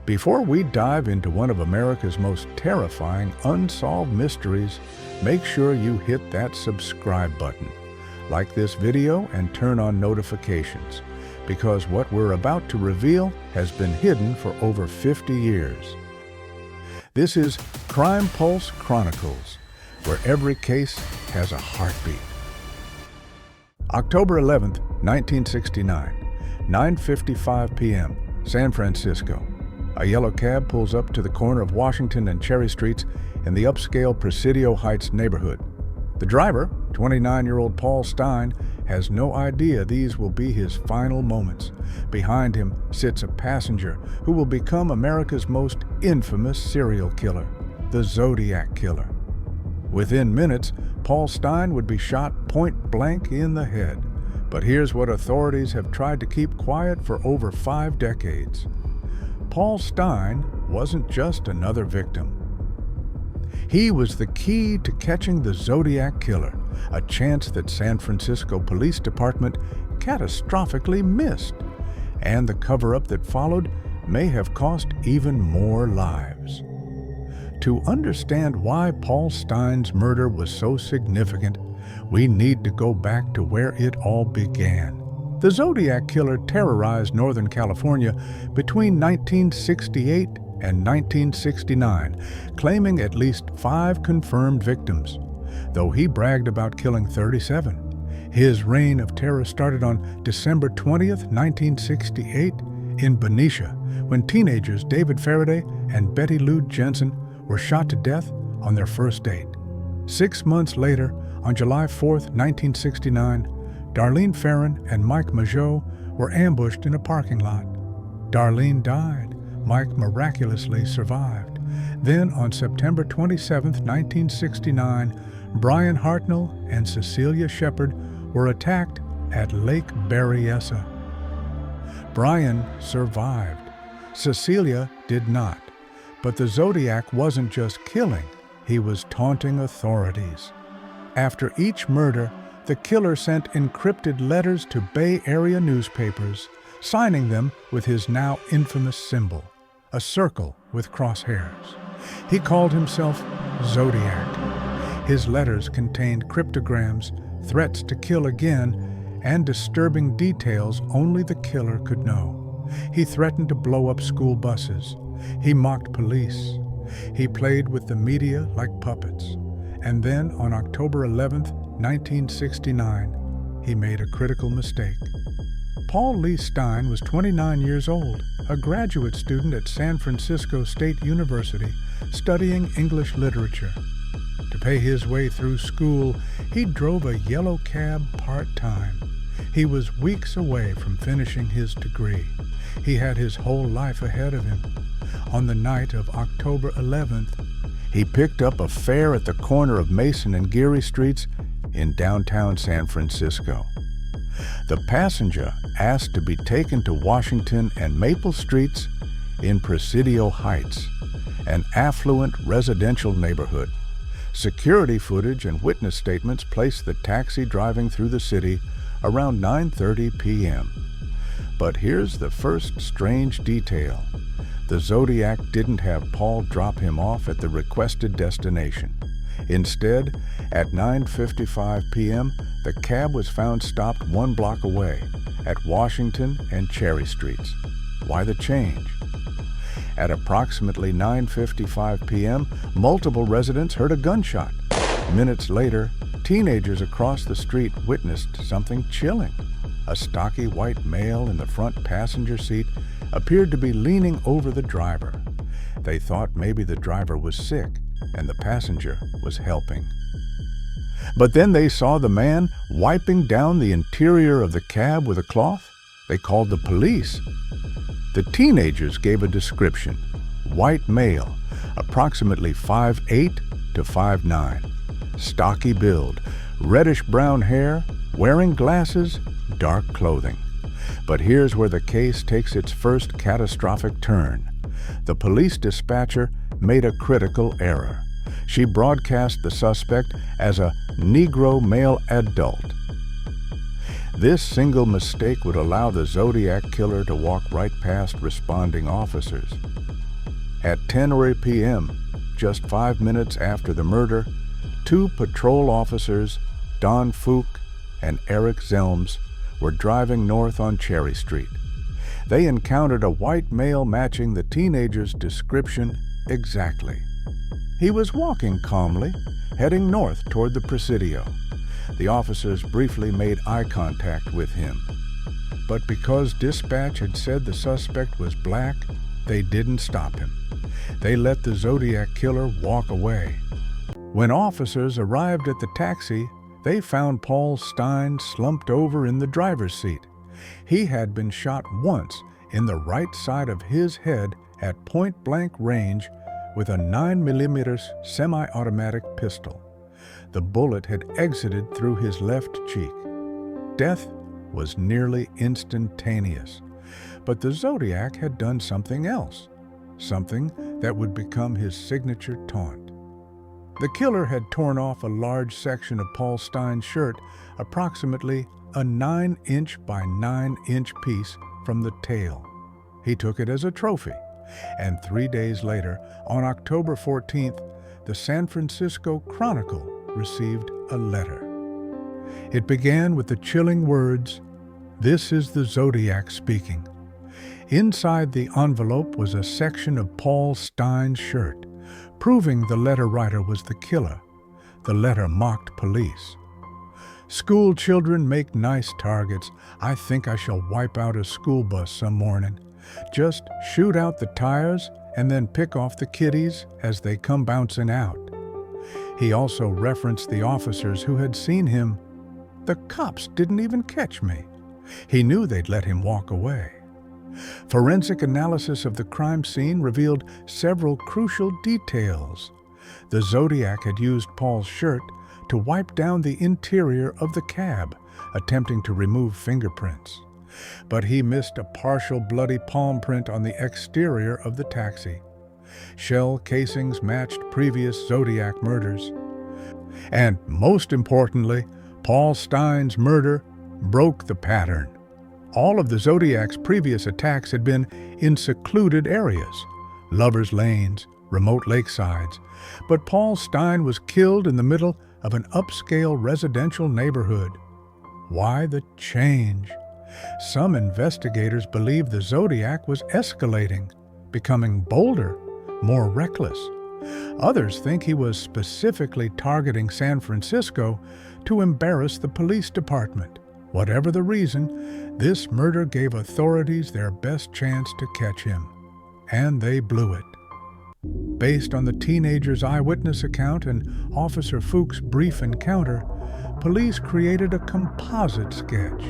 Before we dive into one of America's most terrifying unsolved mysteries, make sure you hit that subscribe button, like this video, and turn on notifications, because what we're about to reveal has been hidden for over 50 years. This is Crime Pulse Chronicles, where every case has a heartbeat. October 11th, 1969, 9:55 p.m., San Francisco. A yellow cab pulls up to the corner of Washington and Cherry Streets in the upscale Presidio Heights neighborhood. The driver, 29-year-old Paul Stine, has no idea these will be his final moments. Behind him sits a passenger who will become America's most infamous serial killer, the Zodiac killer. Within minutes, Paul Stine would be shot point blank in the head. But here's what authorities have tried to keep quiet for over 5 decades. Paul Stine wasn't just another victim. He was the key to catching the Zodiac killer, a chance that San Francisco Police Department catastrophically missed. And the cover-up that followed may have cost even more lives. To understand why Paul Stine's murder was so significant, we need to go back to where it all began. The Zodiac killer terrorized Northern California between 1968 and 1969, claiming at least 5 confirmed victims, though he bragged about killing 37. His reign of terror started on December 20th, 1968, in Benicia, when teenagers David Faraday and Betty Lou Jensen were shot to death on their first date. 6 months later, on July 4th, 1969, Darlene Ferrin and Mike Mageau were ambushed in a parking lot. Darlene died. Mike miraculously survived. Then, on September 27, 1969, Brian Hartnell and Cecilia Shepard were attacked at Lake Berryessa. Brian survived. Cecilia did not. But the Zodiac wasn't just killing, he was taunting authorities. After each murder, the killer sent encrypted letters to Bay Area newspapers, signing them with his now infamous symbol, a circle with crosshairs. He called himself Zodiac. His letters contained cryptograms, threats to kill again, and disturbing details only the killer could know. He threatened to blow up school buses. He mocked police. He played with the media like puppets. And then, on October 11th, 1969, he made a critical mistake. Paul Lee Stine was 29 years old, a graduate student at San Francisco State University, studying English literature. To pay his way through school, he drove a yellow cab part-time. He was weeks away from finishing his degree. He had his whole life ahead of him. On the night of October 11th, he picked up a fare at the corner of Mason and Geary Streets in downtown San Francisco. The passenger asked to be taken to Washington and Maple Streets in Presidio Heights, an affluent residential neighborhood. Security footage and witness statements placed the taxi driving through the city around 9:30 p.m. But here's the first strange detail. The Zodiac didn't have Paul drop him off at the requested destination. Instead, at 9:55 p.m., the cab was found stopped 1 block away, at Washington and Cherry Streets. Why the change? At approximately 9:55 p.m., multiple residents heard a gunshot. Minutes later, teenagers across the street witnessed something chilling. A stocky white male in the front passenger seat appeared to be leaning over the driver. They thought maybe the driver was sick and the passenger was helping. But then they saw the man wiping down the interior of the cab with a cloth. They called the police. The teenagers gave a description. White male, approximately 5'8" to 5'9", stocky build, reddish-brown hair, wearing glasses, dark clothing. But here's where the case takes its first catastrophic turn. The police dispatcher made a critical error. She broadcast the suspect as a Negro male adult. This single mistake would allow the Zodiac killer to walk right past responding officers. At 10:00 p.m., just 5 minutes after the murder, 2 patrol officers, Don Fuch and Eric Zelms, were driving north on Cherry Street. They encountered a white male matching the teenager's description exactly. He was walking calmly, heading north toward the Presidio. The officers briefly made eye contact with him. But because dispatch had said the suspect was black, they didn't stop him. They let the Zodiac killer walk away. When officers arrived at the taxi, they found Paul Stine slumped over in the driver's seat. He had been shot once in the right side of his head at point-blank range with a 9mm semi-automatic pistol. The bullet had exited through his left cheek. Death was nearly instantaneous. But the Zodiac had done something else, something that would become his signature taunt. The killer had torn off a large section of Paul Stine's shirt, approximately a 9-inch by 9-inch piece from the tail. He took it as a trophy, and 3 days later, on October 14th, the San Francisco Chronicle received a letter. It began with the chilling words, "This is the Zodiac speaking." Inside the envelope was a section of Paul Stine's shirt, proving the letter writer was the killer. The letter mocked police. "School children make nice targets. I think I shall wipe out a school bus some morning. Just shoot out the tires and then pick off the kiddies as they come bouncing out." He also referenced the officers who had seen him. "The cops didn't even catch me." He knew they'd let him walk away. Forensic analysis of the crime scene revealed several crucial details. The Zodiac had used Paul's shirt to wipe down the interior of the cab, attempting to remove fingerprints. But he missed a partial bloody palm print on the exterior of the taxi. Shell casings matched previous Zodiac murders. And most importantly, Paul Stine's murder broke the pattern. All of the Zodiac's previous attacks had been in secluded areas, lovers' lanes, remote lakesides, but Paul Stine was killed in the middle of an upscale residential neighborhood. Why the change? Some investigators believe the Zodiac was escalating, becoming bolder, more reckless. Others think he was specifically targeting San Francisco to embarrass the police department. Whatever the reason, this murder gave authorities their best chance to catch him, and they blew it. Based on the teenager's eyewitness account and Officer Fuch's brief encounter, police created a composite sketch.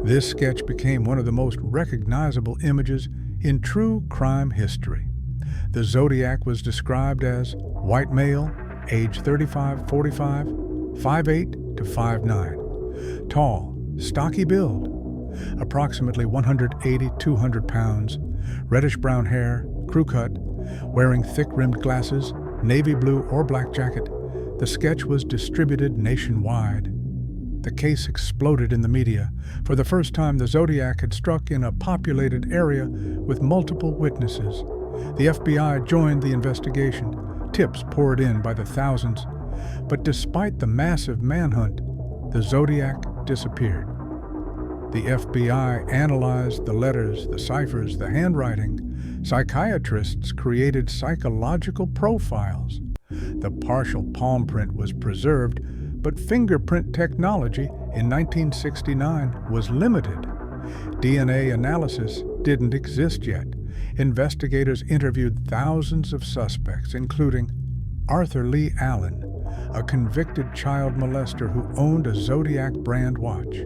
This sketch became one of the most recognizable images in true crime history. The Zodiac was described as white male, age 35-45, 5'8" to 5'9", tall, stocky build, approximately 180-200 pounds, reddish-brown hair, crew cut, wearing thick-rimmed glasses, navy blue or black jacket. The sketch was distributed nationwide. The case exploded in the media. For the first time, the Zodiac had struck in a populated area with multiple witnesses. The FBI joined the investigation. Tips poured in by the thousands. But despite the massive manhunt, the Zodiac disappeared. The FBI analyzed the letters, the ciphers, the handwriting. Psychiatrists created psychological profiles. The partial palm print was preserved, but fingerprint technology in 1969 was limited. DNA analysis didn't exist yet. Investigators interviewed thousands of suspects, including Arthur Lee Allen, a convicted child molester who owned a Zodiac brand watch;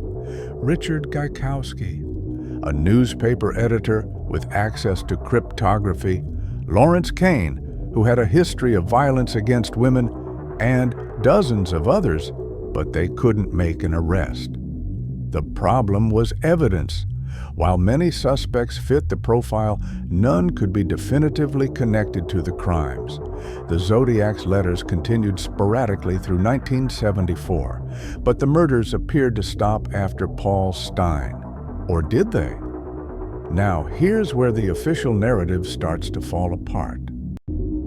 Richard Gaikowski, a newspaper editor with access to cryptography; Lawrence Kane, who had a history of violence against women; and dozens of others, but they couldn't make an arrest. The problem was evidence. While many suspects fit the profile, none could be definitively connected to the crimes. The Zodiac's letters continued sporadically through 1974, but the murders appeared to stop after Paul Stine. Or did they? Now, here's where the official narrative starts to fall apart.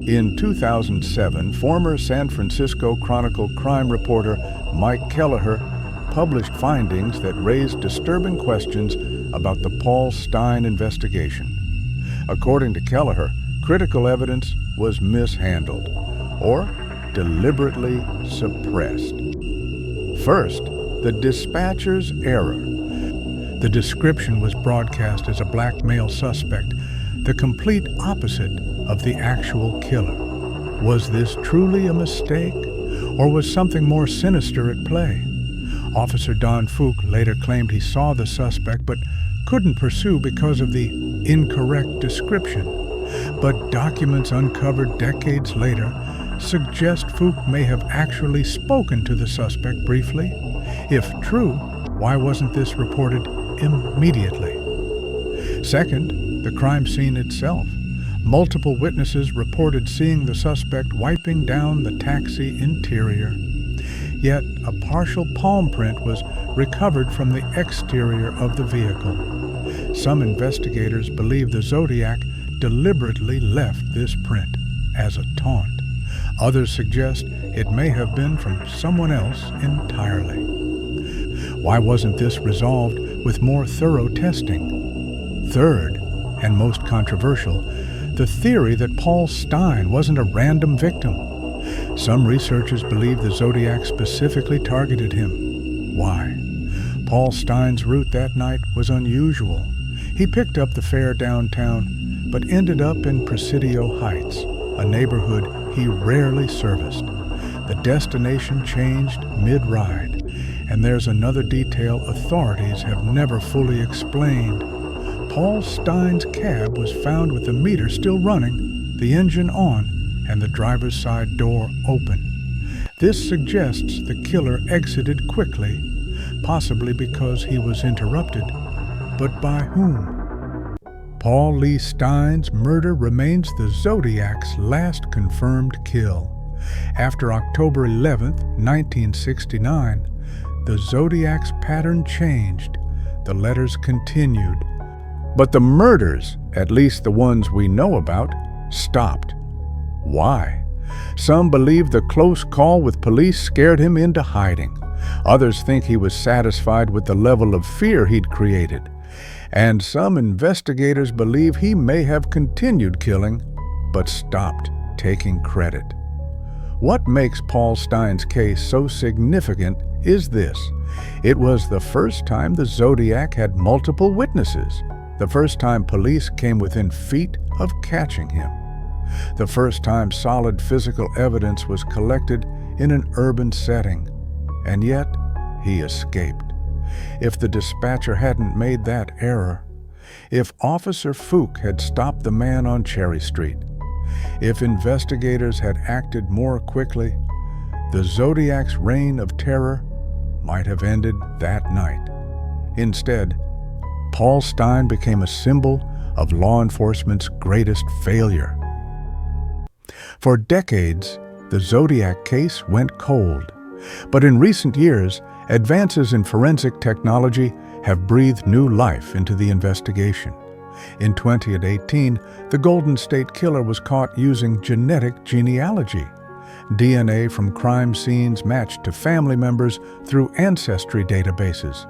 In 2007, former San Francisco Chronicle crime reporter Mike Kelleher published findings that raised disturbing questions about the Paul Stine investigation. According to Kelleher, critical evidence was mishandled or deliberately suppressed. First, the dispatcher's error. The description was broadcast as a black male suspect, the complete opposite of the actual killer. Was this truly a mistake, or was something more sinister at play? Officer Don Fook later claimed he saw the suspect but couldn't pursue because of the incorrect description. But documents uncovered decades later suggest Fook may have actually spoken to the suspect briefly. If true, why wasn't this reported immediately? Second, the crime scene itself. Multiple witnesses reported seeing the suspect wiping down the taxi interior. Yet a partial palm print was recovered from the exterior of the vehicle. Some investigators believe the Zodiac deliberately left this print as a taunt. Others suggest it may have been from someone else entirely. Why wasn't this resolved with more thorough testing? Third, and most controversial, the theory that Paul Stine wasn't a random victim. Some researchers believe the Zodiac specifically targeted him. Why? Paul Stine's route that night was unusual. He picked up the fare downtown, but ended up in Presidio Heights, a neighborhood he rarely serviced. The destination changed mid-ride, and there's another detail authorities have never fully explained. Paul Stine's cab was found with the meter still running, the engine on, and the driver's side door open. This suggests the killer exited quickly, possibly because he was interrupted. But by whom? Paul Lee Stine's murder remains the Zodiac's last confirmed kill. After October 11, 1969, the Zodiac's pattern changed. The letters continued. But the murders, at least the ones we know about, stopped. Why? Some believe the close call with police scared him into hiding. Others think he was satisfied with the level of fear he'd created. And some investigators believe he may have continued killing, but stopped taking credit. What makes Paul Stine's case so significant is this. It was the first time the Zodiac had multiple witnesses. The first time police came within feet of catching him. The first time solid physical evidence was collected in an urban setting. And yet, he escaped. If the dispatcher hadn't made that error, if Officer Fook had stopped the man on Cherry Street, if investigators had acted more quickly, the Zodiac's reign of terror might have ended that night. Instead, Paul Stine became a symbol of law enforcement's greatest failure. For decades, the Zodiac case went cold. But in recent years, advances in forensic technology have breathed new life into the investigation. In 2018, the Golden State Killer was caught using genetic genealogy. DNA from crime scenes matched to family members through ancestry databases.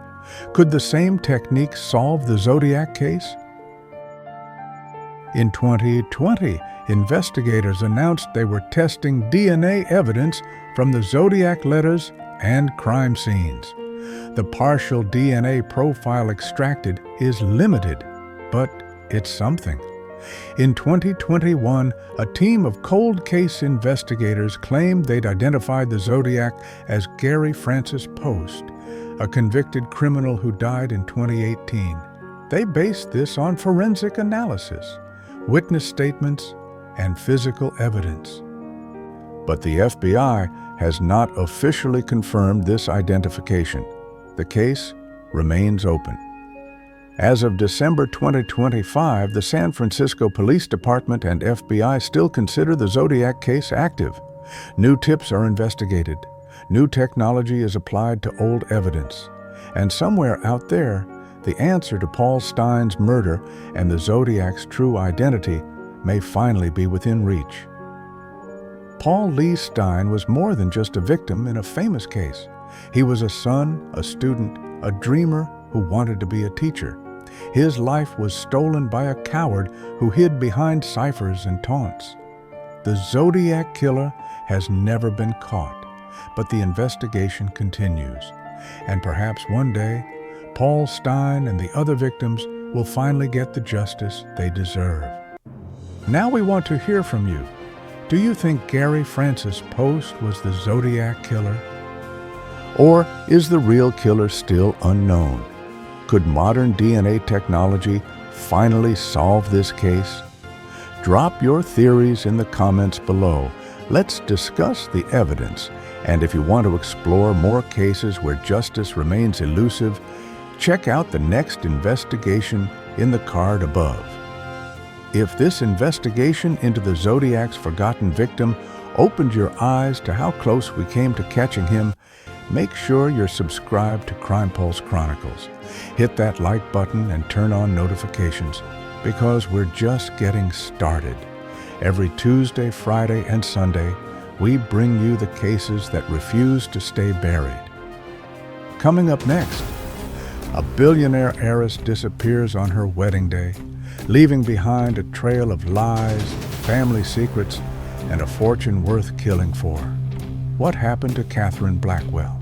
Could the same technique solve the Zodiac case? In 2020, investigators announced they were testing DNA evidence from the Zodiac letters and crime scenes. The partial DNA profile extracted is limited, but it's something. In 2021, a team of cold case investigators claimed they'd identified the Zodiac as Gary Francis Post, a convicted criminal who died in 2018. They based this on forensic analysis, witness statements, and physical evidence. But the FBI has not officially confirmed this identification. The case remains open. As of December 2025, the San Francisco Police Department and FBI still consider the Zodiac case active. New tips are investigated. New technology is applied to old evidence. And somewhere out there, the answer to Paul Stine's murder and the Zodiac's true identity may finally be within reach. Paul Lee Stine was more than just a victim in a famous case. He was a son, a student, a dreamer who wanted to be a teacher. His life was stolen by a coward who hid behind ciphers and taunts. The Zodiac killer has never been caught, but the investigation continues. And perhaps one day, Paul Stine and the other victims will finally get the justice they deserve. Now we want to hear from you. Do you think Gary Francis Post was the Zodiac killer? Or is the real killer still unknown? Could modern DNA technology finally solve this case? Drop your theories in the comments below. Let's discuss the evidence. And if you want to explore more cases where justice remains elusive, check out the next investigation in the card above. If this investigation into the Zodiac's forgotten victim opened your eyes to how close we came to catching him, make sure you're subscribed to Crime Pulse Chronicles. Hit that like button and turn on notifications, because we're just getting started. Every Tuesday, Friday, and Sunday, we bring you the cases that refuse to stay buried. Coming up next, a billionaire heiress disappears on her wedding day, leaving behind a trail of lies, family secrets, and a fortune worth killing for. What happened to Catherine Blackwell?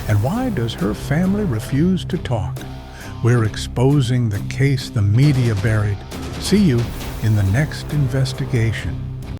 And why does her family refuse to talk? We're exposing the case the media buried. See you in the next investigation.